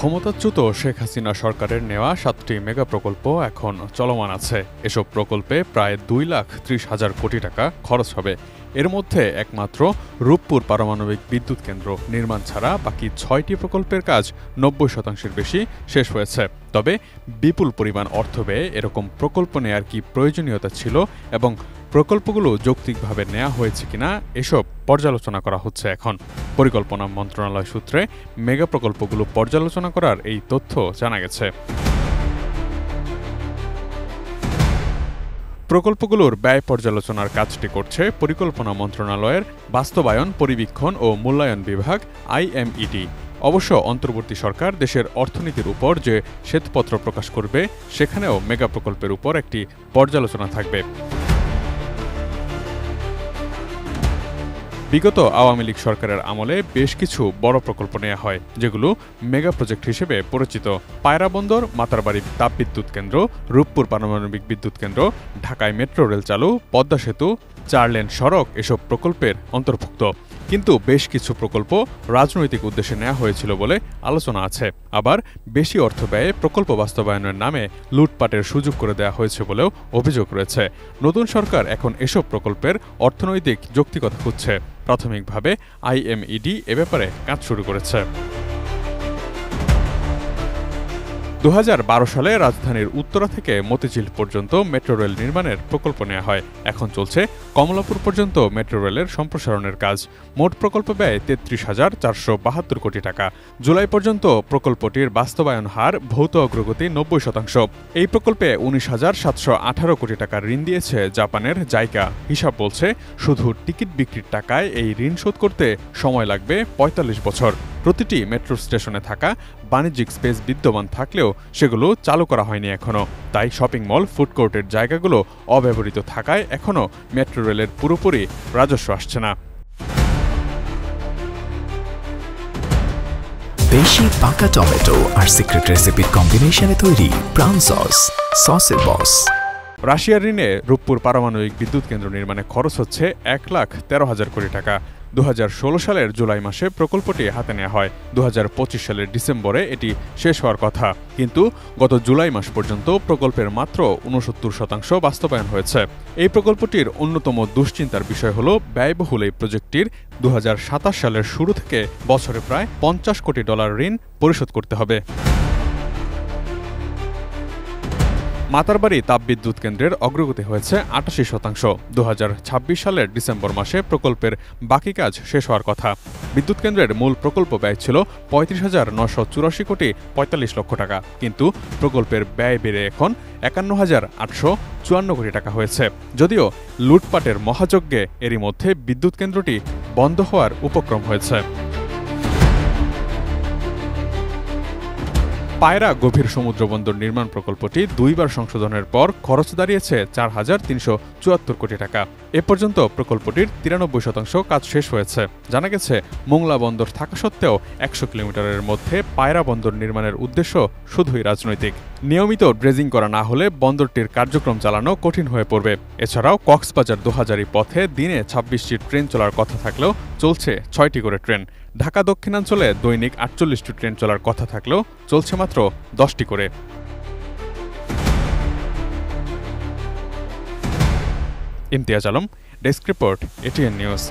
ক্ষমতাচ্যুত শেখ হাসিনা সরকারের নেওয়া ৭টি মেগা প্রকল্প এখন চলমান আছে। এসব প্রকল্পে প্রায় ২,৩০,০০০ কোটি টাকা খরচ হবে। এর মধ্যে একমাত্র রূপপুর পারমাণবিক বিদ্যুৎ কেন্দ্র নির্মাণ ছাড়া বাকি ৬টি প্রকল্পের কাজ ৯০% বেশি শেষ হয়েছে। তবে বিপুল পরিমাণ অর্থ ব্যয়ে এরকম প্রকল্প নেয়ার কি প্রয়োজনীয়তা ছিল এবং প্রকল্পগুলো যৌক্তিকভাবে নেওয়া হয়েছে কিনা এসব পর্যালোচনা করা হচ্ছে এখন। পরিকল্পনা মন্ত্রণালয় সূত্রে মেগা প্রকল্পগুলো পর্যালোচনা করার এই তথ্য জানা গেছে। প্রকল্পগুলোর ব্যয় পর্যালোচনার কাজটি করছে পরিকল্পনা মন্ত্রণালয়ের বাস্তবায়ন, পরিবীক্ষণ ও মূল্যায়ন বিভাগ IMED। অবশ্য অন্তর্বর্তী সরকার দেশের অর্থনীতির উপর যে শ্বেতপত্র প্রকাশ করবে সেখানেও মেগা প্রকল্পের উপর একটি পর্যালোচনা থাকবে। বিগত আওয়ামী লীগ সরকারের আমলে বেশ কিছু বড় প্রকল্প নেওয়া হয়, যেগুলো মেগা প্রজেক্ট হিসেবে পরিচিত। পায়রা বন্দর, মাতারবাড়ি তাপবিদ্যুৎ কেন্দ্র, রূপপুর পারমাণবিক বিদ্যুৎ কেন্দ্র, ঢাকায় মেট্রো রেল চালু, পদ্মা সেতু, ৪ লেন সড়ক এসব প্রকল্পের অন্তর্ভুক্ত। কিন্তু বেশ কিছু প্রকল্প রাজনৈতিক উদ্দেশ্যে নেওয়া হয়েছিল বলে আলোচনা আছে। আবার বেশি অর্থ ব্যয়ে প্রকল্প বাস্তবায়নের নামে লুটপাটের সুযোগ করে দেওয়া হয়েছে বলেও অভিযোগ রয়েছে। নতুন সরকার এখন এসব প্রকল্পের অর্থনৈতিক যৌক্তিকতা খুঁজছে। প্রাথমিকভাবে IMED এ ব্যাপারে কাজ শুরু করেছে। ২০১২ সালে রাজধানীর উত্তরা থেকে মতিঝিল পর্যন্ত মেট্রো রেল নির্মাণের প্রকল্প নেওয়া হয়। এখন চলছে কমলাপুর পর্যন্ত মেট্রো রেলের সম্প্রসারণের কাজ। মোট প্রকল্প ব্যয় ৩৩,৪৭২ কোটি টাকা। জুলাই পর্যন্ত প্রকল্পটির বাস্তবায়ন হার ভৌত অগ্রগতি ৯০%। এই প্রকল্পে ১৯,৭১৮ কোটি টাকা ঋণ দিয়েছে জাপানের জাইকা। হিসাব বলছে শুধু টিকিট বিক্রির টাকায় এই ঋণ শোধ করতে সময় লাগবে ৪৫ বছর। প্রতিটি মেট্রো স্টেশনে থাকা বাণিজ্যিক স্পেস বিদ্যমান থাকলেও সেগুলো চালু করা হয়নি এখনো। তাই শপিং মল, ফুডকোর্টের জায়গাগুলো অব্যবহৃত থাকায় এখনো মেট্রো রেলের পুরোপুরি রাজস্ব আসছে না। দেশি পাকা টমেটো আর সিক্রেট রেসিপির কম্বিনেশনে তৈরি প্রাণ সসের বস। রাশিয়ার ঋণে রূপপুর পারমাণবিক বিদ্যুৎ কেন্দ্র নির্মাণে খরচ হচ্ছে ১,১৩,০০০ কোটি টাকা। ২০১৬ সালের জুলাই মাসে প্রকল্পটি হাতে নেওয়া হয়। ২০২৫ সালের ডিসেম্বরে এটি শেষ হওয়ার কথা, কিন্তু গত জুলাই মাস পর্যন্ত প্রকল্পের মাত্র ৬৯% বাস্তবায়ন হয়েছে। এই প্রকল্পটির অন্যতম দুশ্চিন্তার বিষয় হল ব্যয়বহুল এই প্রজেক্টটির ২০২৭ সালের শুরু থেকে বছরে প্রায় $৫০ কোটি ঋণ পরিশোধ করতে হবে। মাতারবাড়ি তাপবিদ্যুৎ কেন্দ্রের অগ্রগতি হয়েছে ৮৮%। ২০২৬ সালের ডিসেম্বর মাসে প্রকল্পের বাকি কাজ শেষ হওয়ার কথা। বিদ্যুৎ কেন্দ্রের মূল প্রকল্প ব্যয় ছিল ৩৫,৯৮৪ কোটি ৪৫ লক্ষ টাকা, কিন্তু প্রকল্পের ব্যয় বেড়ে এখন ৫১,৮৫৪ কোটি টাকা হয়েছে। যদিও লুটপাটের মহাযজ্ঞে এরই মধ্যে বিদ্যুৎ কেন্দ্রটি বন্ধ হওয়ার উপক্রম হয়েছে। পায়রা গভীর সমুদ্র বন্দর নির্মাণ প্রকল্পটি ২ বার সংশোধনের পর খরচ দাঁড়িয়েছে ৪,৩৭৪ কোটি টাকা। এ পর্যন্ত প্রকল্পটির ৯৩% কাজ শেষ হয়েছে। জানা গেছে, মোংলা বন্দর থাকা সত্ত্বেও ১০০ কিলোমিটারের মধ্যে পায়রা বন্দর নির্মাণের উদ্দেশ্য শুধুই রাজনৈতিক। নিয়মিত ড্রেজিং করা না হলে বন্দরটির কার্যক্রম চালানো কঠিন হয়ে পড়বে। এছাড়াও কক্সবাজার দোহাজারী পথে দিনে ২৬টি ট্রেন চলার কথা থাকলেও চলছে ৬টি করে ট্রেন। ঢাকা দক্ষিণাঞ্চলে দৈনিক ৪৮টি ট্রেন চলার কথা থাকলেও চলছে মাত্র ১০টি করে। Imtiaz Alam, desk report, ATN news.